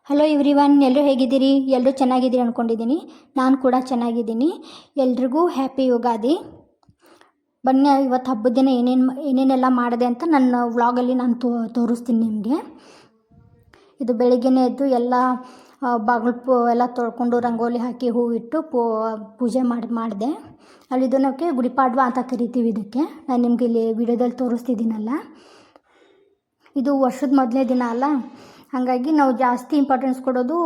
Hello everyone, ಎಲ್ಲರೂ ಹೇಗಿದ್ದೀರಿ? ಎಲ್ಲರೂ ಚೆನ್ನಾಗಿದ್ದೀರಿ ಅಂದ್ಕೊಂಡಿದ್ದೀನಿ. ನಾನು ಕೂಡ ಚೆನ್ನಾಗಿದ್ದೀನಿ. ಎಲ್ರಿಗೂ ಹ್ಯಾಪಿ ಯುಗಾದಿ. ಬನ್ನಿ, ಇವತ್ತು ಹಬ್ಬದ ದಿನ ಏನೇನೆಲ್ಲ ಮಾಡಿದೆ ಅಂತ ನನ್ನ ವ್ಲಾಗಲ್ಲಿ ನಾನು ತೋರಿಸ್ತೀನಿ ನಿಮಗೆ. ಇದು ಬೆಳಿಗ್ಗೆನೇ ಎದ್ದು ಎಲ್ಲ ಬಾಗಿಲು ಎಲ್ಲ ತೊಳ್ಕೊಂಡು ರಂಗೋಲಿ ಹಾಕಿ ಹೂವಿಟ್ಟು ಪೂಜೆ ಮಾಡಿದೆ. ಅಲ್ಲಿ ಇದನ್ನಕ್ಕೆ ಗುಡಿಪಾಡ್ವ ಅಂತ ಕರಿತೀವಿ. ಇದಕ್ಕೆ ನಾನು ನಿಮಗೆ ಇಲ್ಲಿ ವಿಡಿಯೋದಲ್ಲಿ ತೋರಿಸ್ತಿದ್ದೀನಲ್ಲ, ಇದು ವರ್ಷದ ಮೊದಲನೇ ದಿನ ಅಲ್ಲ, ಹಾಗಾಗಿ ನಾವು ಜಾಸ್ತಿ ಇಂಪಾರ್ಟೆನ್ಸ್ ಕೊಡೋದು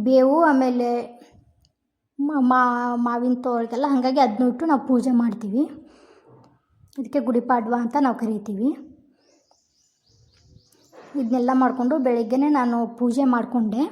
ಬೇವು, ಆಮೇಲೆ ಮಾವಿನ ತೋಳಿಗೆಲ್ಲ. ಹಾಗಾಗಿ ಅದನ್ನ ಇಟ್ಟು ನಾವು ಪೂಜೆ ಮಾಡ್ತೀವಿ. ಇದಕ್ಕೆ ಗುಡಿಪಾಡ್ವ ಅಂತ ನಾವು ಕರಿತೀವಿ. ಇದನ್ನೆಲ್ಲ ಮಾಡಿಕೊಂಡು ಬೆಳಗ್ಗೆನೇ ನಾನು ಪೂಜೆ ಮಾಡಿಕೊಂಡೆ.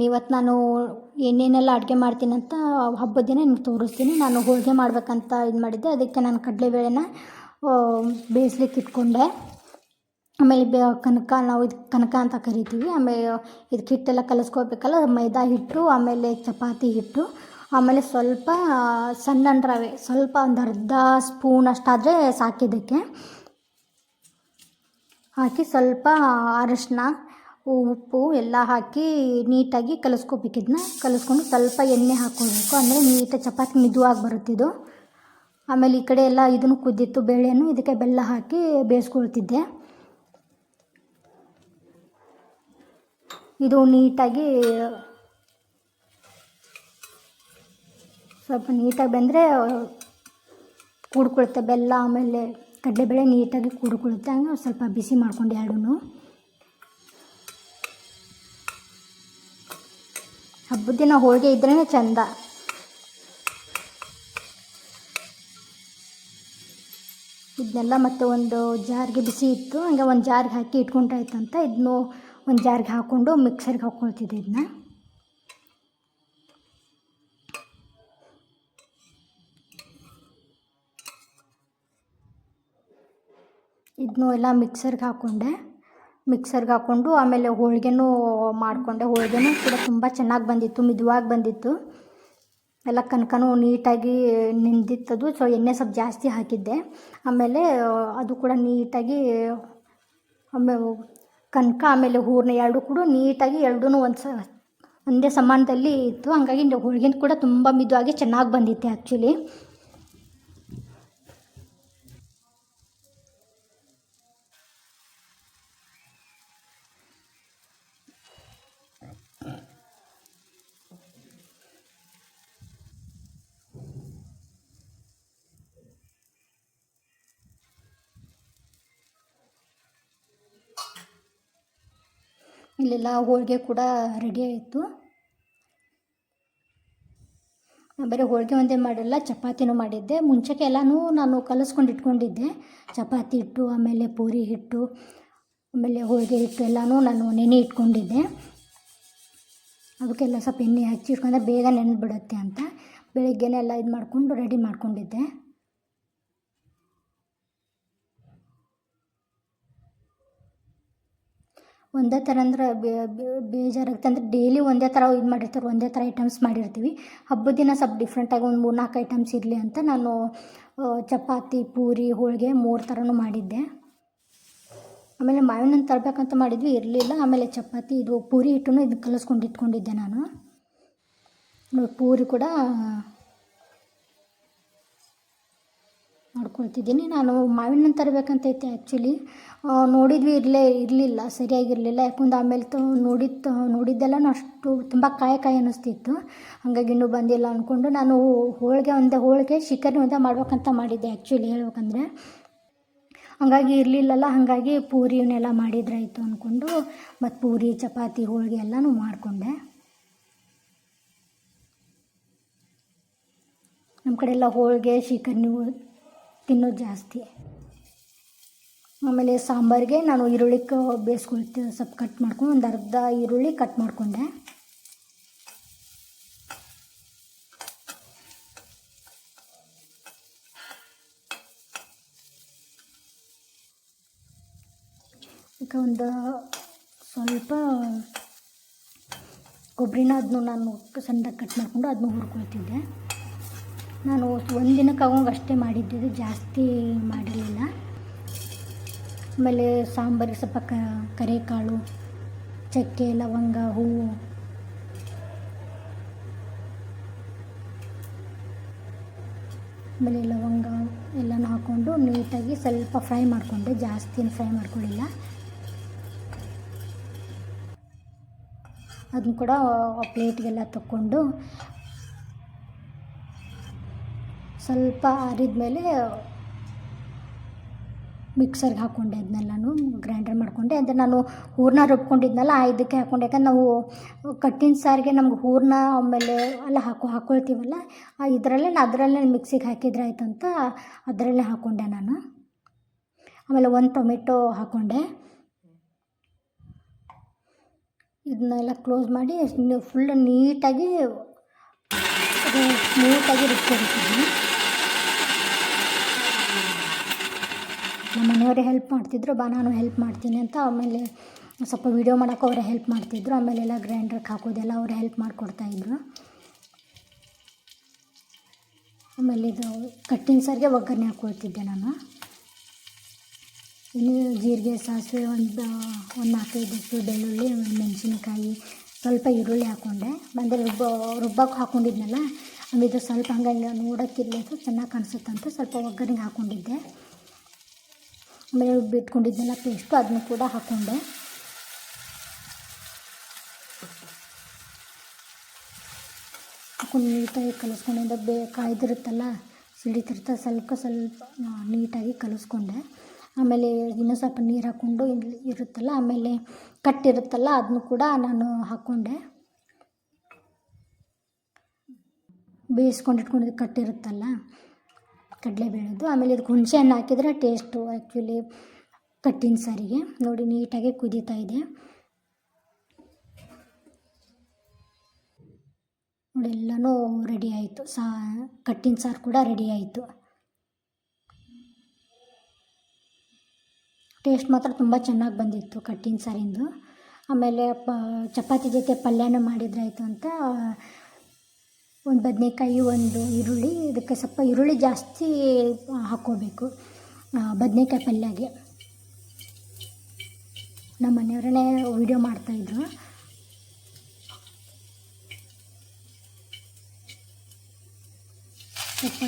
ಇವತ್ತು ನಾನು ಏನೇನೆಲ್ಲ ಅಡುಗೆ ಮಾಡ್ತೀನಿ ಅಂತ ಹಬ್ಬದ ದಿನ ನಿಮ್ಗೆ ತೋರಿಸ್ತೀನಿ. ನಾನು ಹೋಳಿಗೆ ಮಾಡಬೇಕಂತ ಇದು ಮಾಡಿದ್ದೆ. ಅದಕ್ಕೆ ನಾನು ಕಡಲೆಬೇಳೆನ ಬೇಯಿಸ್ಲಿಕ್ಕೆ ಇಟ್ಕೊಂಡೆ. ಆಮೇಲೆ ಕನಕ, ನಾವು ಇದು ಕನಕ ಅಂತ ಕರಿತೀವಿ. ಆಮೇಲೆ ಇದಕ್ಕೆ ಹಿಟ್ಟೆಲ್ಲ ಕಲಿಸ್ಕೋಬೇಕಲ್ಲ, ಮೈದಾ ಹಿಟ್ಟು, ಆಮೇಲೆ ಚಪಾತಿ ಹಿಟ್ಟು, ಆಮೇಲೆ ಸ್ವಲ್ಪ ಸಣ್ಣ ರವೆ, ಸ್ವಲ್ಪ ಒಂದು ಅರ್ಧ ಸ್ಪೂನ್ ಅಷ್ಟಾದರೆ ಸಾಕಿದ್ದಕ್ಕೆ ಹಾಕಿ, ಸ್ವಲ್ಪ ಅರಶಿನ, ಉಪ್ಪು ಎಲ್ಲ ಹಾಕಿ ನೀಟಾಗಿ ಕಲಿಸ್ಕೋಬೇಕು. ಇದನ್ನ ಕಲಿಸ್ಕೊಂಡು ಸ್ವಲ್ಪ ಎಣ್ಣೆ ಹಾಕ್ಕೊಳ್ಬೇಕು, ಅಂದರೆ ನೀಟಾಗಿ ಚಪಾತಿ ಮಿದುವಾಗಿ ಬರುತ್ತಿದ್ದು. ಆಮೇಲೆ ಈ ಕಡೆ ಎಲ್ಲ ಇದನ್ನು ಕುದ್ದಿತ್ತು, ಬೇಳೆಯನ್ನು ಇದಕ್ಕೆ ಬೆಲ್ಲ ಹಾಕಿ ಬೇಯಿಸ್ಕೊಳ್ತಿದ್ದೆ. ಇದು ನೀಟಾಗಿ ಸ್ವಲ್ಪ ನೀಟಾಗಿ ಬಂದರೆ ಕೂಡ್ಕೊಳುತ್ತೆ ಬೆಲ್ಲ, ಆಮೇಲೆ ಕಡಲೆಬೇಳೆ ನೀಟಾಗಿ ಕೂಡ್ಕೊಳುತ್ತೆ. ಹಂಗೆ ಸ್ವಲ್ಪ ಬಿಸಿ ಮಾಡ್ಕೊಂಡು ಎರಡೂ. ಹಬ್ಬದ ದಿನ ಹೋಳಿಗೆ ಇದ್ರೇ ಚೆಂದ. ಇದನ್ನೆಲ್ಲ ಮತ್ತೆ ಒಂದು ಜಾರ್ಗೆ ಬಿಸಿ ಇತ್ತು, ಹಂಗೆ ಒಂದು ಜಾರ್ಗೆ ಹಾಕಿ ಇಟ್ಕೊಂಡ್ರಾಯ್ತು ಅಂತ ಇದನ್ನು ಒಂದು ಜಾರ್ಗೆ ಹಾಕ್ಕೊಂಡು ಮಿಕ್ಸರ್ಗೆ ಹಾಕ್ಕೊಳ್ತಿದ್ದೆ. ಇದನ್ನು ಎಲ್ಲ ಮಿಕ್ಸರ್ಗೆ ಹಾಕ್ಕೊಂಡು ಆಮೇಲೆ ಹೋಳಿಗೆನೂ ಮಾಡಿಕೊಂಡೆ. ಹೋಳಿಗೆನೂ ಕೂಡ ತುಂಬ ಚೆನ್ನಾಗಿ ಬಂದಿತ್ತು, ಮಿದುವಾಗಿ ಬಂದಿತ್ತು. ಎಲ್ಲ ಕನಕನೂ ನೀಟಾಗಿ ನೆಂದಿತ್ತದು. ಸೊ ಎಣ್ಣೆ ಸ್ವಲ್ಪ ಜಾಸ್ತಿ ಹಾಕಿದ್ದೆ. ಆಮೇಲೆ ಅದು ಕೂಡ ನೀಟಾಗಿ, ಆಮೇಲೆ ಕನಕ ಆಮೇಲೆ ಹೂರಣ ಎರಡೂ ಕೂಡ ನೀಟಾಗಿ ಎರಡೂ ಒಂದೇ ಸಮಾನದಲ್ಲಿ ಇತ್ತು. ಹಾಗಾಗಿ ಹೋಳಿಗೆ ಕೂಡ ತುಂಬ ಮಿದುವಾಗಿ ಚೆನ್ನಾಗಿ ಬಂದಿತ್ತು ಆ್ಯಕ್ಚುಲಿ. ಇಲ್ಲೆಲ್ಲ ಹೋಳಿಗೆ ಕೂಡ ರೆಡಿ ಆಯಿತು. ಬರೀ ಹೋಳಿಗೆ ಒಂದೇ ಮಾಡಿಲ್ಲ, ಚಪಾತಿನೂ ಮಾಡಿದ್ದೆ. ಮುಂಚೆಗೆ ಎಲ್ಲನೂ ನಾನು ಕಲಿಸ್ಕೊಂಡು ಇಟ್ಕೊಂಡಿದ್ದೆ. ಚಪಾತಿ ಹಿಟ್ಟು, ಆಮೇಲೆ ಪೂರಿ ಹಿಟ್ಟು, ಆಮೇಲೆ ಹೋಳಿಗೆ ಹಿಟ್ಟು ಎಲ್ಲನೂ ನಾನು ನೆನೆ ಇಟ್ಕೊಂಡಿದ್ದೆ. ಅದಕ್ಕೆಲ್ಲ ಸ್ವಲ್ಪ ಎಣ್ಣೆ ಹಚ್ಚಿ ಇಟ್ಕೊಂಡ್ರೆ ಬೇಗ ನೆನೆದ್ಬಿಡುತ್ತೆ ಅಂತ ಬೆಳಗ್ಗೆನೇ ಎಲ್ಲ ಇದು ಮಾಡಿಕೊಂಡು ರೆಡಿ ಮಾಡ್ಕೊಂಡಿದ್ದೆ. ಒಂದೇ ಥರ ಅಂದ್ರೆ ಬೇಜಾರಾಗುತ್ತೆ. ಅಂದರೆ ಡೈಲಿ ಒಂದೇ ಥರ ಇದು ಮಾಡಿರ್ತಾರೆ, ಒಂದೇ ಥರ ಐಟಮ್ಸ್ ಮಾಡಿರ್ತೀವಿ. ಹಬ್ಬದ ದಿನ ಸ್ವಲ್ಪ ಡಿಫ್ರೆಂಟಾಗಿ ಒಂದು 3-4 ಐಟಮ್ಸ್ ಇರಲಿ ಅಂತ ನಾನು ಚಪಾತಿ, ಪೂರಿ, ಹೋಳಿಗೆ 3 ಥರನೂ ಮಾಡಿದ್ದೆ. ಆಮೇಲೆ ಮಾವಿನ ಹಣ್ಣು ತರಬೇಕಂತ ಮಾಡಿದ್ವಿ, ಇರಲಿಲ್ಲ. ಆಮೇಲೆ ಚಪಾತಿ, ಇದು ಪೂರಿ ಹಿಟ್ಟನ್ನು ಇದು ಕಲಿಸ್ಕೊಂಡು ಇಟ್ಕೊಂಡಿದ್ದೆ ನಾನು. ಪೂರಿ ಕೂಡ ಮಾಡ್ಕೊಳ್ತಿದ್ದೀನಿ. ನಾನು ಮಾವಿನ ಹಣ್ಣು ತರಬೇಕಂತೈತೆ ಆ್ಯಕ್ಚುಲಿ. ನೋಡಿದ್ವಿ, ಇರಲಿಲ್ಲ, ಸರಿಯಾಗಿರಲಿಲ್ಲ. ಯಾಕಂದ್ರೆ ಆಮೇಲೆ ನೋಡಿದ್ದೆಲ್ಲ ಅಷ್ಟು ತುಂಬ ಕಾಯಿ ಅನ್ನಿಸ್ತಿತ್ತು. ಹಾಗಾಗಿ ಇನ್ನೂ ಬಂದಿಲ್ಲ ಅಂದ್ಕೊಂಡು ನಾನು ಹೋಳಿಗೆ ಶಿಕರಣಿ ಒಂದೇ ಮಾಡ್ಬೇಕಂತ ಮಾಡಿದ್ದೆ ಆ್ಯಕ್ಚುಲಿ ಹೇಳ್ಬೇಕಂದ್ರೆ. ಹಾಗಾಗಿ ಇರಲಿಲ್ಲಲ್ಲ, ಹಾಗಾಗಿ ಪೂರಿನೆಲ್ಲ ಮಾಡಿದ್ರಾಯಿತು ಅಂದ್ಕೊಂಡು ಮತ್ತು ಪೂರಿ, ಚಪಾತಿ, ಹೋಳಿಗೆ ಎಲ್ಲನೂ ಮಾಡಿಕೊಂಡೆ. ನಮ್ಮ ಕಡೆ ಎಲ್ಲ ಹೋಳಿಗೆ ಶಿಕರಣಿ ತಿನ್ನೋದು ಜಾಸ್ತಿ. ಆಮೇಲೆ ಸಾಂಬಾರಿಗೆ ನಾನು ಈರುಳ್ಳಿ ಬೇಯಿಸ್ಕೊಳ್ತೀನಿ, ಸ್ವಲ್ಪ ಕಟ್ ಮಾಡ್ಕೊಂಡು ಒಂದು ಅರ್ಧ ಈರುಳ್ಳಿ ಕಟ್ ಮಾಡಿಕೊಂಡೆ. ಇದಕ್ಕೆ ಒಂದು ಸ್ವಲ್ಪ ಕೊಬ್ಬರಿನ ಅದನ್ನು ನಾನು ಸಣ್ಣದಾಗಿ ಕಟ್ ಮಾಡಿಕೊಂಡು ಅದನ್ನು ಹುರ್ಕೊಳ್ತಿದ್ದೆ. ನಾನು ಒಂದು ದಿನಕ್ಕೆ ಆಗೋಂಗೆ ಅಷ್ಟೇ ಮಾಡಿದ್ದೆ, ಜಾಸ್ತಿ ಮಾಡಿರಲಿಲ್ಲ. ಆಮೇಲೆ ಸಾಂಬಾರಿಗೆ ಸ್ವಲ್ಪ ಕರಿಕಾಳು, ಚಕ್ಕೆ, ಲವಂಗ, ಹೂವು, ಆಮೇಲೆ ಲವಂಗ ಎಲ್ಲನೂ ಹಾಕ್ಕೊಂಡು ನೀಟಾಗಿ ಸ್ವಲ್ಪ ಫ್ರೈ ಮಾಡಿಕೊಂಡೆ, ಜಾಸ್ತಿ ಫ್ರೈ ಮಾಡ್ಕೊಳ್ಳಿಲ್ಲ. ಅದನ್ನು ಕೂಡ ಪ್ಲೇಟ್ಗೆಲ್ಲ ತಕ್ಕೊಂಡು ಸ್ವಲ್ಪ ಆರಿದ ಮೇಲೆ ಮಿಕ್ಸರ್ಗೆ ಹಾಕ್ಕೊಂಡೆ, ಅದನ್ನೆಲ್ಲನೂ ಗ್ರೈಂಡರ್ ಮಾಡಿಕೊಂಡೆ. ಅಂದರೆ ನಾನು ಹೂರಣ ರುಬ್ಕೊಂಡಿದ್ನಲ್ಲ ಇದಕ್ಕೆ ಹಾಕ್ಕೊಂಡೆ, ಯಾಕಂದ್ರೆ ನಾವು ಕಟ್ಟಿನ ಸಾರಿಗೆ ನಮ್ಗೆ ಹೂರಣ ಆಮೇಲೆ ಎಲ್ಲ ಹಾಕ್ಕೊಳ್ತೀವಲ್ಲ, ಅದರಲ್ಲೇ ಮಿಕ್ಸಿಗೆ ಹಾಕಿದ್ರೆ ಆಯ್ತು ಅಂತ ಅದರಲ್ಲೇ ಹಾಕ್ಕೊಂಡೆ ನಾನು. ಆಮೇಲೆ ಒಂದು ಟೊಮೆಟೊ ಹಾಕ್ಕೊಂಡೆ. ಇದನ್ನೆಲ್ಲ ಕ್ಲೋಸ್ ಮಾಡಿ ಫುಲ್ ನೀಟಾಗಿ ಸ್ಮೂತಾಗಿ ರುಬ್ಕೊಂಡಿದ್ದೀನಿ. ನಮ್ಮ ಮನೆಯವರೇ ಹೆಲ್ಪ್ ಮಾಡ್ತಿದ್ರು, ನಾನು ಹೆಲ್ಪ್ ಮಾಡ್ತೀನಿ ಅಂತ. ಆಮೇಲೆ ಸ್ವಲ್ಪ ವೀಡಿಯೋ ಮಾಡೋಕೆ ಅವರೇ ಹೆಲ್ಪ್ ಮಾಡ್ತಿದ್ರು. ಆಮೇಲೆ ಎಲ್ಲ ಗ್ರೈಂಡ್ರಿಗೆ ಹಾಕೋದೆಲ್ಲ ಅವರೇ ಹೆಲ್ಪ್ ಮಾಡಿಕೊಡ್ತಾಯಿದ್ರು. ಆಮೇಲೆ ಇದು ಕಟ್ಟಿನ ಸಾರಿಗೆ ಒಗ್ಗರಣೆ ಹಾಕ್ಕೊಳ್ತಿದ್ದೆ ನಾನು. ಇನ್ನು ಜೀರಿಗೆ, ಸಾಸಿವೆ, ಒಂದು 4-5 ಬೆಳ್ಳುಳ್ಳಿ, ಮೆಣಸಿನ್ಕಾಯಿ, ಸ್ವಲ್ಪ ಈರುಳ್ಳಿ ಹಾಕ್ಕೊಂಡೆ. ಅಂದರೆ ರುಬ್ಬಕ್ಕೆ ಹಾಕ್ಕೊಂಡಿದ್ನಲ್ಲ, ಆಮೇಲೆ ಇದು ಸ್ವಲ್ಪ ಹಂಗೆ ನೋಡೋಕ್ಕಿರಲಿ ಅಂತ ಚೆನ್ನಾಗಿ ಕಾಣಿಸುತ್ತಂತ ಸ್ವಲ್ಪ ಒಗ್ಗರಣೆಗೆ ಹಾಕ್ಕೊಂಡಿದ್ದೆ. ಆಮೇಲೆ ಬಿಟ್ಕೊಂಡಿದ್ದೆಲ್ಲ ಪೇಸ್ಟು ಅದನ್ನು ಕೂಡ ಹಾಕ್ಕೊಂಡೆ. ಹಾಕ್ಕೊಂಡು ನೀಟಾಗಿ ಕಲಿಸ್ಕೊಂಡಿದ್ದೆ. ಕಾಯ್ದಿರುತ್ತಲ್ಲ, ಸಿಡಿತಿರ್ತ ಸ್ವಲ್ಪ ನೀಟಾಗಿ ಕಲಿಸ್ಕೊಂಡೆ. ಆಮೇಲೆ ಇನ್ನೂ ಸ್ವಲ್ಪ ನೀರು ಹಾಕ್ಕೊಂಡು ಇರುತ್ತಲ್ಲ, ಆಮೇಲೆ ಕಟ್ಟಿರುತ್ತಲ್ಲ ಅದನ್ನು ಕೂಡ ನಾನು ಹಾಕ್ಕೊಂಡೆ. ಬೇಯಿಸ್ಕೊಂಡಿಟ್ಕೊಂಡಿದ್ದು ಕಟ್ಟಿರುತ್ತಲ್ಲ ಕಡಲೆಬೇಳೆದು. ಆಮೇಲೆ ಇದಕ್ಕೆ ಹುಣಸೆ ಹಣ್ಣು ಹಾಕಿದರೆ ಟೇಸ್ಟು ಆ್ಯಕ್ಚುಲಿ ಕಟ್ಟಿನ ಸಾರಿಗೆ. ನೋಡಿ ನೀಟಾಗಿ ಕುದೀತಾ ಇದೆ. ನೋಡಿ ಎಲ್ಲನೂ ರೆಡಿ ಆಯಿತು. ಕಟ್ಟಿನ ಸಾರು ಕೂಡ ರೆಡಿ ಆಯಿತು. ಟೇಸ್ಟ್ ಮಾತ್ರ ತುಂಬ ಚೆನ್ನಾಗಿ ಬಂದಿತ್ತು ಕಟ್ಟಿನ ಸಾರಿಂದು. ಆಮೇಲೆ ಚಪಾತಿ ಜೊತೆ ಪಲ್ಯನೂ ಮಾಡಿದ್ರಾಯ್ತು ಅಂತ ಒಂದು ಬದನೆಕಾಯಿ, ಒಂದು ಈರುಳ್ಳಿ, ಇದಕ್ಕೆ ಸ್ವಲ್ಪ ಈರುಳ್ಳಿ ಜಾಸ್ತಿ ಹಾಕ್ಕೋಬೇಕು ಬದನೆಕಾಯಿ ಪಲ್ಯಗೆ. ನಮ್ಮ ಮನೆಯವರೇ ವೀಡಿಯೋ ಮಾಡ್ತಾಯಿದ್ರು. ಸ್ವಲ್ಪ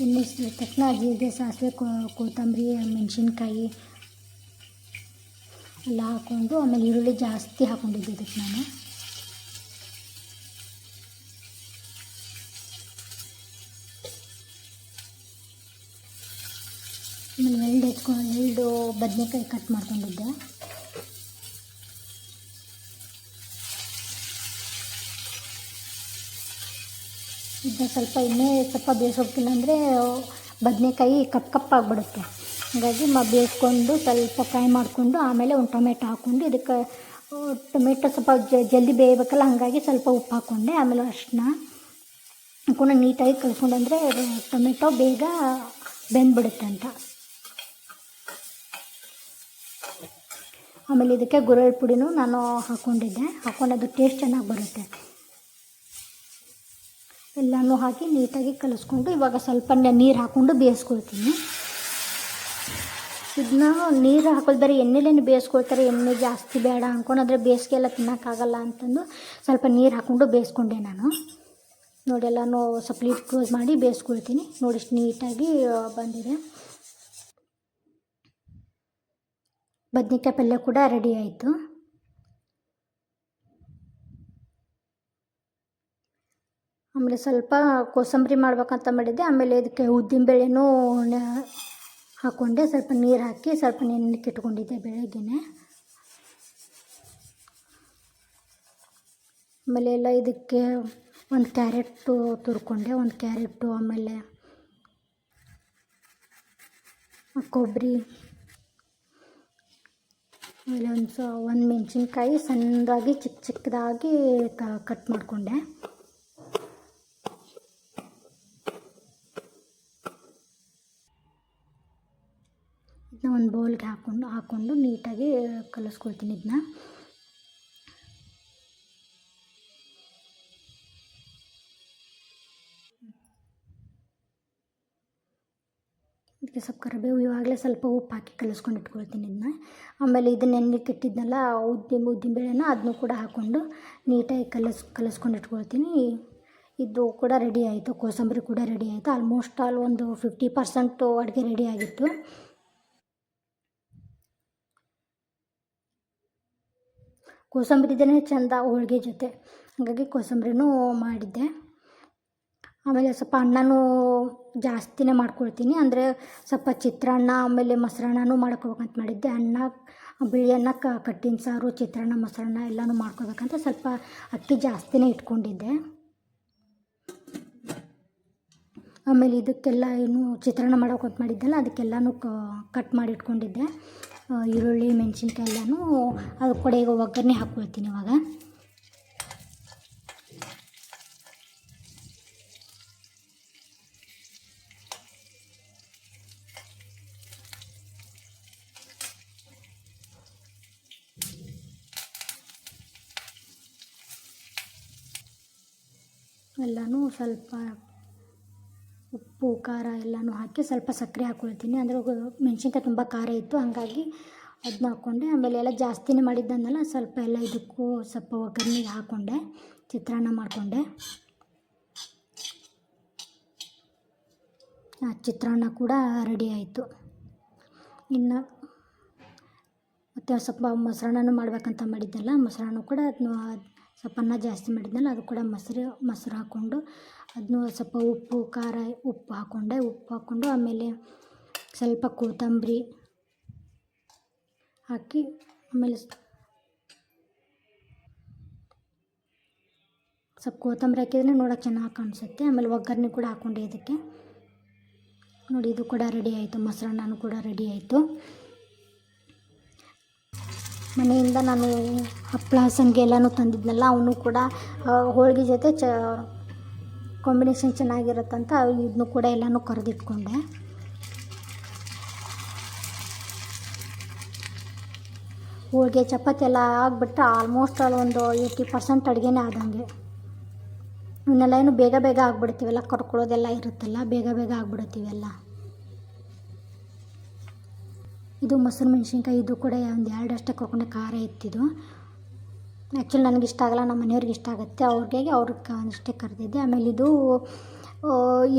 ಎಣ್ಣೆ ತಕ್ಷಣ ಜೀರಿಗೆ, ಸಾಸಿವೆ, ಕೊತ್ತಂಬರಿ, ಮೆಣಸಿನ್ಕಾಯಿ ಎಲ್ಲ ಹಾಕ್ಕೊಂಡು, ಆಮೇಲೆ ಈರುಳ್ಳಿ ಜಾಸ್ತಿ ಹಾಕ್ಕೊಂಡಿದ್ದೆ ಇದಕ್ಕೆ ನಾನು. ಆಮೇಲೆ 2 ಬದನೆಕಾಯಿ ಕಟ್ ಮಾಡ್ಕೊಂಡಿದ್ದೆ. ಇದನ್ನ ಸ್ವಲ್ಪ ಬೇಯಿಸೋಕ್ಕಿಲ್ಲ ಅಂದರೆ ಬದನೆಕಾಯಿ ಕಪ್ಪಾಗಿಬಿಡುತ್ತೆ. ಹಾಗಾಗಿ ಬೇಯಿಸ್ಕೊಂಡು ಸ್ವಲ್ಪ ಫ್ರೈ ಮಾಡಿಕೊಂಡು ಆಮೇಲೆ ಒಂದು ಟೊಮೆಟೊ ಹಾಕ್ಕೊಂಡು, ಇದಕ್ಕೆ ಟೊಮೆಟೊ ಸ್ವಲ್ಪ ಜಲ್ದಿ ಬೇಯಬೇಕಲ್ಲ, ಹಾಗಾಗಿ ಸ್ವಲ್ಪ ಉಪ್ಪು ಹಾಕ್ಕೊಂಡೆ. ಆಮೇಲೆ ಅರಿಶಿನ ಹಾಕ್ಕೊಂಡು ನೀಟಾಗಿ ಕಲಿಸ್ಕೊಂಡು, ಅಂದರೆ ಟೊಮೆಟೊ ಬೇಗ ಬೆಂದ್ಬಿಡುತ್ತೆ ಅಂತ. ಆಮೇಲೆ ಇದಕ್ಕೆ ಗುರೆಳ್ಳು ಪುಡಿನೂ ನಾನು ಹಾಕ್ಕೊಂಡಿದ್ದೆ. ಹಾಕ್ಕೊಂಡು ಅದು ಟೇಸ್ಟ್ ಚೆನ್ನಾಗಿ ಬರುತ್ತೆ. ಎಲ್ಲನೂ ಹಾಕಿ ನೀಟಾಗಿ ಕಲಿಸ್ಕೊಂಡು ಇವಾಗ ಸ್ವಲ್ಪ ನೀರು ಹಾಕ್ಕೊಂಡು ಬೇಯಿಸ್ಕೊಳ್ತೀನಿ. ಇದನ್ನ ನೀರು ಹಾಕೋದು ಬರೀ ಎಣ್ಣೆಲೇನು ಬೇಯಿಸ್ಕೊಳ್ತಾರೆ, ಎಣ್ಣೆ ಜಾಸ್ತಿ ಬೇಡ ಅಂದ್ಕೊಂಡು, ಆದರೆ ಬೇಸಿಗೆ ಎಲ್ಲ ತಿನ್ನೋಕ್ಕಾಗಲ್ಲ ಅಂತಂದು ಸ್ವಲ್ಪ ನೀರು ಹಾಕ್ಕೊಂಡು ಬೇಯಿಸ್ಕೊಂಡೆ ನಾನು. ನೋಡಿ ಎಲ್ಲನೂ ಸ್ವಲ್ಪ ಲಿಡ್ ಕ್ಲೋಸ್ ಮಾಡಿ ಬೇಯಿಸ್ಕೊಳ್ತೀನಿ. ನೋಡಿ ಇಷ್ಟು ನೀಟಾಗಿ ಬಂದಿದೆ. ಬದನೆಕಾಯಿ ಪಲ್ಯ ಕೂಡ ರೆಡಿ ಆಯಿತು. ಆಮೇಲೆ ಸ್ವಲ್ಪ ಕೋಸಂಬರಿ ಮಾಡ್ಬೇಕಂತ ಮಾಡಿದ್ದೆ. ಆಮೇಲೆ ಇದಕ್ಕೆ ಉದ್ದಿನಬೇಳೆನೂ ಹಾಕ್ಕೊಂಡೆ. ಸ್ವಲ್ಪ ನೀರು ಹಾಕಿ ಸ್ವಲ್ಪ ನೆನೆಕ್ಕೆ ಇಟ್ಕೊಂಡಿದ್ದೆ ಬೆಳಗ್ಗೆನೆ. ಆಮೇಲೆ ಎಲ್ಲ ಇದಕ್ಕೆ ಒಂದು ಕ್ಯಾರೆಟು ತುರ್ಕೊಂಡೆ, ಒಂದು ಕ್ಯಾರೆಟು, ಆಮೇಲೆ ಕೊಬ್ಬರಿ, ಆಮೇಲೆ ಒಂದು ಮೆಣಸಿನ್ಕಾಯಿ ಸಣ್ಣದಾಗಿ ಚಿಕ್ಕದಾಗಿ ಕಟ್ ಮಾಡಿಕೊಂಡೆ. ಇದನ್ನ ಒಂದು ಬೌಲ್ಗೆ ಹಾಕ್ಕೊಂಡು ನೀಟಾಗಿ ಕಲಿಸ್ಕೊಳ್ತೀನಿ ಇದನ್ನ. ಇದಕ್ಕೆ ಸ್ವಲ್ಪ ಕರಿಬೇವು, ಇವಾಗಲೇ ಸ್ವಲ್ಪ ಉಪ್ಪು ಹಾಕಿ ಕಲಿಸ್ಕೊಂಡು ಇಟ್ಕೊಳ್ತೀನಿ ಇದನ್ನ. ಆಮೇಲೆ ಇದನ್ನ ನೆನೆಲಿಕ್ಕೆ ಇಟ್ಟಿದ್ನಲ್ಲ ಉದ್ದಿನಬೇಳೆನ ಅದನ್ನು ಕೂಡ ಹಾಕ್ಕೊಂಡು ನೀಟಾಗಿ ಕಲಿಸ್ಕೊಂಡು ಇಟ್ಕೊಳ್ತೀನಿ. ಇದು ಕೂಡ ರೆಡಿ ಆಯಿತು, ಕೋಸಂಬರಿ ಕೂಡ ರೆಡಿ ಆಯಿತು. ಆಲ್ಮೋಸ್ಟ್ ಆಲ್ ಒಂದು 50% ಅಡುಗೆ ರೆಡಿ ಆಗಿತ್ತು. ಕೋಸಂಬರಿ ಇದೇ ಚೆಂದ ಹೋಳಿಗೆ ಜೊತೆ, ಹಾಗಾಗಿ ಕೋಸಂಬರಿನೂ ಮಾಡಿದ್ದೆ. ಆಮೇಲೆ ಸ್ವಲ್ಪ ಅನ್ನನೂ ಜಾಸ್ತಿನೇ ಮಾಡ್ಕೊಳ್ತೀನಿ, ಅಂದರೆ ಸ್ವಲ್ಪ ಚಿತ್ರಾನ್ನ ಆಮೇಲೆ ಮೊಸರನ್ನನೂ ಮಾಡ್ಕೋಬೇಕಂತ ಮಾಡಿದ್ದೆ. ಅನ್ನ, ಬಿಳಿ ಅನ್ನ, ಕಟ್ಟಿನ ಸಾರು, ಚಿತ್ರಾನ್ನ, ಮೊಸರನ್ನ ಎಲ್ಲನೂ ಮಾಡ್ಕೋಬೇಕಂತ ಸ್ವಲ್ಪ ಅಕ್ಕಿ ಜಾಸ್ತಿನೇ ಇಟ್ಕೊಂಡಿದ್ದೆ. ಆಮೇಲೆ ಇದಕ್ಕೆಲ್ಲ ಏನು ಚಿತ್ರಾನ್ನ ಮಾಡೋಕಂತ ಮಾಡಿದ್ದೆಲ್ಲ ಅದಕ್ಕೆಲ್ಲನೂ ಕಟ್ ಮಾಡಿ ಇಟ್ಕೊಂಡಿದ್ದೆ. ಈರುಳ್ಳಿ, ಮೆಣಸಿನ್ಕಾಯಿ ಎಲ್ಲನೂ ಅದು ಕೂಡ ಈಗ ಒಗ್ಗರಣೆ ಹಾಕ್ಕೊಳ್ತೀನಿ ಇವಾಗ. ಎಲ್ಲನೂ ಸ್ವಲ್ಪ ಉಪ್ಪು, ಖಾರ ಎಲ್ಲನೂ ಹಾಕಿ ಸ್ವಲ್ಪ ಸಕ್ಕರೆ ಹಾಕ್ಕೊಳ್ತೀನಿ. ಅಂದರೆ ಮೆಣಸಿನ್ಕಾಯಿ ತುಂಬ ಖಾರ ಇತ್ತು, ಹಾಗಾಗಿ ಅದನ್ನ ಹಾಕ್ಕೊಂಡೆ. ಆಮೇಲೆ ಎಲ್ಲ ಜಾಸ್ತಿನೇ ಮಾಡಿದ್ದನ್ನೆಲ್ಲ ಸ್ವಲ್ಪ ಎಲ್ಲ ಇದಕ್ಕೂ ಸ್ವಲ್ಪ ಒಗ್ಗರಣೆಗೆ ಹಾಕ್ಕೊಂಡೆ, ಚಿತ್ರಾನ್ನ ಮಾಡಿಕೊಂಡೆ. ಚಿತ್ರಾನ್ನ ಕೂಡ ರೆಡಿ ಆಯಿತು. ಇನ್ನು ಮತ್ತು ಸ್ವಲ್ಪ ಮೊಸರನ್ನನೂ ಮಾಡಬೇಕಂತ ಮಾಡಿದ್ದೆಲ್ಲ, ಮೊಸರನ್ನ ಕೂಡ ಅದನ್ನು ಸ್ವಲ್ಪ ಅನ್ನ ಜಾಸ್ತಿ ಮಾಡಿದ್ನಲ್ಲ ಅದು ಕೂಡ ಮೊಸರು ಹಾಕ್ಕೊಂಡು ಅದನ್ನು ಸ್ವಲ್ಪ ಉಪ್ಪು, ಖಾರ, ಉಪ್ಪು ಹಾಕ್ಕೊಂಡು ಆಮೇಲೆ ಸ್ವಲ್ಪ ಕೊತ್ತಂಬರಿ ಹಾಕಿ, ಆಮೇಲೆ ಸ್ವಲ್ಪ ಕೊತ್ತಂಬರಿ ಹಾಕಿದ್ರೆ ನೋಡೋಕೆ ಚೆನ್ನಾಗಿ ಕಾಣಿಸುತ್ತೆ. ಆಮೇಲೆ ಒಗ್ಗರಣೆ ಕೂಡ ಹಾಕ್ಕೊಂಡೆ ಇದಕ್ಕೆ. ನೋಡಿ, ಇದು ಕೂಡ ರೆಡಿ ಆಯಿತು, ಮೊಸರನ್ನನೂ ಕೂಡ ರೆಡಿ ಆಯಿತು. ಮನೆಯಿಂದ ನಾನು ಹಪ್ಪಳ, ಸಂಡಿಗೆ ಎಲ್ಲನೂ ತಂದಿದ್ನಲ್ಲ, ಅವನು ಕೂಡ ಹೋಳಿಗೆ ಜೊತೆ ಕಾಂಬಿನೇಷನ್ ಚೆನ್ನಾಗಿರುತ್ತಂತ ಇದನ್ನು ಕೂಡ ಎಲ್ಲನೂ ಕರೆದಿಟ್ಕೊಂಡೆ. ಹೋಳಿಗೆ, ಚಪಾತಿ ಎಲ್ಲ ಆಗಿಬಿಟ್ಟು ಆಲ್ಮೋಸ್ಟ್ ಅಲ್ಲಿ ಒಂದು 80% ಅಡುಗೆನೇ ಆದಂಗೆ. ಇವನ್ನೆಲ್ಲ ಏನು ಬೇಗ ಬೇಗ ಆಗಿಬಿಡ್ತೀವಲ್ಲ, ಕರ್ಕೊಳ್ಳೋದೆಲ್ಲ ಇರುತ್ತಲ್ಲ, ಬೇಗ ಆಗಿಬಿಡ್ತೀವೆಲ್ಲ. ಇದು ಮೊಸರು ಮೆಣಸಿನ್ಕಾಯಿ, ಇದು ಕೂಡ ಒಂದು 2 ಅಷ್ಟೇ ಕರ್ಕೊಂಡೆ, ಖಾರ ಇತ್ತಿದು. ಆ್ಯಕ್ಚುಲಿ ನನಗೆ ಇಷ್ಟ ಆಗಲ್ಲ, ನಮ್ಮ ಮನೆಯವ್ರಿಗೆ ಇಷ್ಟ ಆಗುತ್ತೆ, ಅವ್ರಿಗೆ ಅಷ್ಟೇ ಕರೆದಿದ್ದೆ. ಆಮೇಲೆ ಇದು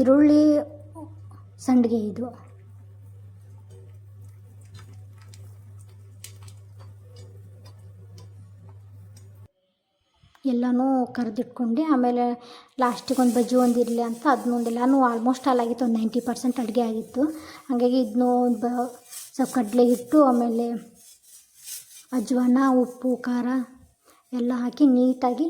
ಈರುಳ್ಳಿ ಸಂಡಿಗೆ, ಇದು ಎಲ್ಲನೂ ಕರೆದಿಟ್ಕೊಂಡೆ. ಆಮೇಲೆ ಲಾಸ್ಟಿಗೆ ಒಂದು ಬಜ್ಜಿ ಒಂದು ಇರಲಿ ಅಂತ ಅದನ್ನೊಂದೆಲ್ಲನೂ ಆಲ್ಮೋಸ್ಟ್ ಆಗಿತ್ತು, ಒಂದು 90% ಅಡುಗೆ ಆಗಿತ್ತು. ಹಾಗಾಗಿ ಇದನ್ನು ಸ್ವಲ್ಪ ಕಡಲೆ ಹಿಟ್ಟು, ಆಮೇಲೆ ಅಜ್ವಾನ, ಉಪ್ಪು, ಖಾರ ಎಲ್ಲ ಹಾಕಿ ನೀಟಾಗಿ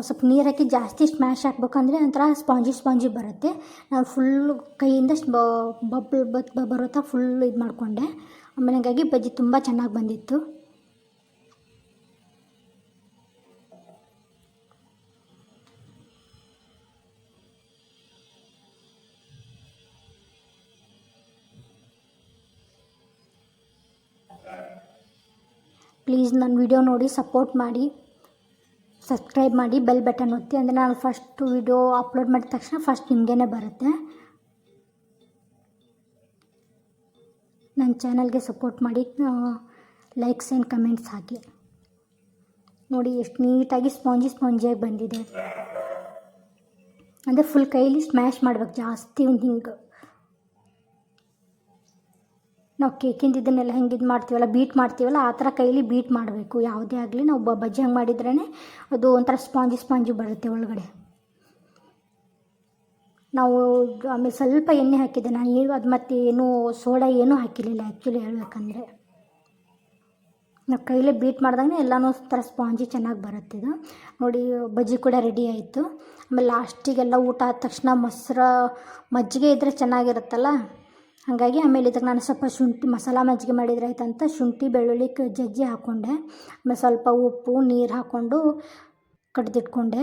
ಸ್ವಲ್ಪ ನೀರು ಹಾಕಿ ಜಾಸ್ತಿ ಸ್ಮ್ಯಾಶ್ ಹಾಕ್ಬೇಕಂದ್ರೆ ಒಂಥರ ಸ್ಪಾಂಜಿ ಬರುತ್ತೆ. ನಾನು ಫುಲ್ಲು ಕೈಯಿಂದ ಬರುತ್ತಾ ಫುಲ್ ಇದು ಮಾಡಿಕೊಂಡೆ. ಆಮೇಲೆ ಹಾಗಾಗಿ ಬಜ್ಜಿ ತುಂಬ ಚೆನ್ನಾಗಿ ಬಂದಿತ್ತು. ಪ್ಲೀಸ್ ನನ್ನ ವಿಡಿಯೋ ನೋಡಿ ಸಪೋರ್ಟ್ ಮಾಡಿ, ಸಬ್ಸ್ಕ್ರೈಬ್ ಮಾಡಿ, ಬೆಲ್ ಬಟನ್ ಒತ್ತಿ, ಅಂದರೆ ನಾನು ಫಸ್ಟು ವಿಡಿಯೋ ಅಪ್ಲೋಡ್ ಮಾಡಿದ ತಕ್ಷಣ ಫಸ್ಟ್ ನಿಮಗೇ ಬರುತ್ತೆ. ನನ್ನ ಚಾನಲ್ಗೆ ಸಪೋರ್ಟ್ ಮಾಡಿ, ಲೈಕ್ಸ್ ಆ್ಯಂಡ್ ಕಮೆಂಟ್ಸ್ ಹಾಕಿ. ನೋಡಿ ಎಷ್ಟು ನೀಟಾಗಿ ಸ್ಪಾಂಜಿಯಾಗಿ ಬಂದಿದೆ. ಅಂದರೆ ಫುಲ್ ಕೈಲಿ ಸ್ಮ್ಯಾಶ್ ಮಾಡ್ಬೇಕು, ಜಾಸ್ತಿ ಒಂದು ಹಿಂಗೆ ನಾವು ಕೇಕಿಂದ ಇದನ್ನೆಲ್ಲ ಹೆಂಗೆ ಇದು ಮಾಡ್ತೀವಲ್ಲ, ಬೀಟ್ ಮಾಡ್ತೀವಲ್ಲ, ಆ ಥರ ಕೈಲಿ ಬೀಟ್ ಮಾಡಬೇಕು. ಯಾವುದೇ ಆಗಲಿ ನಾವು ಬಜ್ಜಿ ಹಂಗೆ ಮಾಡಿದ್ರೇ ಅದು ಒಂಥರ ಸ್ಪಾಂಜಿ ಬರುತ್ತೆ ಒಳಗಡೆ. ನಾವು ಆಮೇಲೆ ಸ್ವಲ್ಪ ಎಣ್ಣೆ ಹಾಕಿದ್ದೆ ನಾನು, ಅದು ಮತ್ತು ಏನೂ ಸೋಡಾ ಏನೂ ಹಾಕಿರಲಿಲ್ಲ ಆ್ಯಕ್ಚುಲಿ ಹೇಳ್ಬೇಕಂದ್ರೆ. ನಾವು ಕೈಲೇ ಬೀಟ್ ಮಾಡಿದಾಗಲೇ ಎಲ್ಲನೂ ಥರ ಸ್ಪಾಂಜಿ ಚೆನ್ನಾಗಿ ಬರುತ್ತಿದ್ದು. ನೋಡಿ, ಬಜ್ಜಿ ಕೂಡ ರೆಡಿ ಆಯಿತು. ಆಮೇಲೆ ಲಾಸ್ಟಿಗೆಲ್ಲ ಊಟ ಆದ ತಕ್ಷಣ ಮಜ್ಜಿಗೆ ಇದ್ದರೆ ಚೆನ್ನಾಗಿರುತ್ತಲ್ಲ, ಹಾಗಾಗಿ ಆಮೇಲೆ ಇದಕ್ಕೆ ನಾನು ಸ್ವಲ್ಪ ಶುಂಠಿ ಮಸಾಲ ಮಜ್ಜಿಗೆ ಮಾಡಿದ್ರೆ ಆಯ್ತಂತ ಶುಂಠಿ, ಬೆಳ್ಳುಳ್ಳಿ ಜಜ್ಜಿ ಹಾಕ್ಕೊಂಡೆ. ಆಮೇಲೆ ಸ್ವಲ್ಪ ಉಪ್ಪು, ನೀರು ಹಾಕ್ಕೊಂಡು ಕಡ್ದಿಟ್ಕೊಂಡೆ.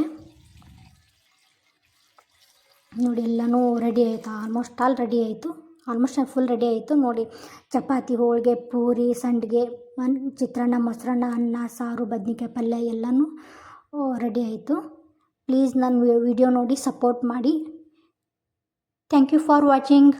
ನೋಡಿ, ಎಲ್ಲನೂ ರೆಡಿ ಆಯಿತು, ಆಲ್ಮೋಸ್ಟ್ ಆಲ್ ರೆಡಿ ಆಯಿತು. ಆಲ್ಮೋಸ್ಟ್ ಫುಲ್ ರೆಡಿ ಆಯಿತು ನೋಡಿ. ಚಪಾತಿ, ಹೋಳಿಗೆ, ಪೂರಿ, ಸಂಡಿಗೆ, ಚಿತ್ರಾನ್ನ, ಮೊಸರನ್ನ, ಅನ್ನ, ಸಾರು, ಬದ್ನಿಕಾಯಿ ಪಲ್ಯ ಎಲ್ಲನೂ ರೆಡಿ ಆಯಿತು. ಪ್ಲೀಸ್ ನನ್ನ ವಿಡಿಯೋ ನೋಡಿ ಸಪೋರ್ಟ್ ಮಾಡಿ. Thank you for watching.